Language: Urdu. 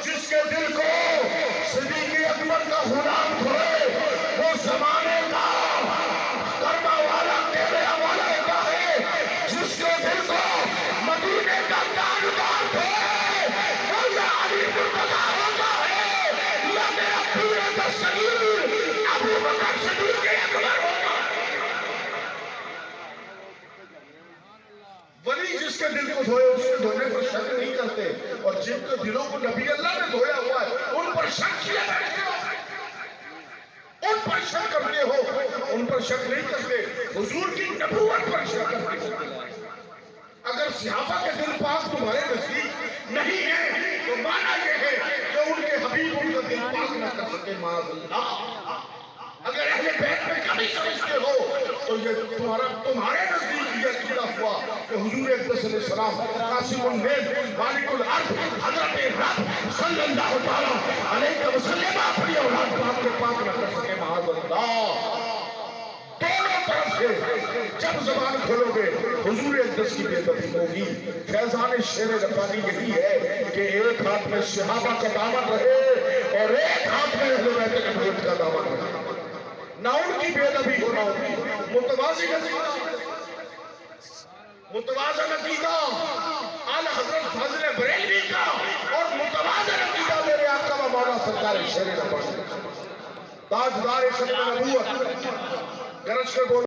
جس کے دل کو صدیق اکبر کا غلام دھوئے وہ زمانے کا کرما والا تیرے حوالے ہوتا ہے، جس کے دل کو مدینے کا تاجدار دھوئے وہ یا علی مرتضیٰ ہوتا ہے یا میرا پیر دستگیر ابو بکر صدیق اکبر ہوتا ہے۔ ولی جس کے دل کو دھوئے اس کے دھونے پر شک نہیں کرتے، اور جن کے دلوں کو نبی اللہ نے دھویا ہوا ہے ان پر شک کیا کرتے ہو، ان پر شک کرتے ہو، ان پر شک نہیں کرتے، حضور کی نبوت پر شک کرتے ہو۔ اگر صحابہ کے دل پاک تمہارے نزدیک نہیں ہے تو معنی یہ ہے کہ ان کے حبیب ان کا دل پاک نہ کر سکے، معاذ اللہ۔ اگر اہل بیت میں کمی سمجھتے ہو تو یہ تمہارے نزدیک یہ عقیدہ ہوا کہ حضور اقدس علیہ السلام قاسم اللیل مالک الارض حضرت رب صلی اللہ تعالیٰ علیہ وسلم اپنی اولاد پاک کو پاک نہ کر سکے، معاذ اللہ۔ دونوں طرف سے جب زبان کھولو گے حضور اقدس کی بے ادبی ہوگی۔ فیضان شعر ربانی یہی ہے کہ ایک ہاتھ میں صحابہ کا دامن رہے اور ایک ہاتھ میں اہل بیت نبوت کا دامن رہے، نہ ان کی بے ادبی ہو نہ ہوگی۔ متوازن عقیدہ اعلی حضرت فاضل بریلوی کا اور متوازن عقیدہ میرے آقا و مولا سرکار شیر ربانی، تاجدار ختم نبوت، گرج کے بولو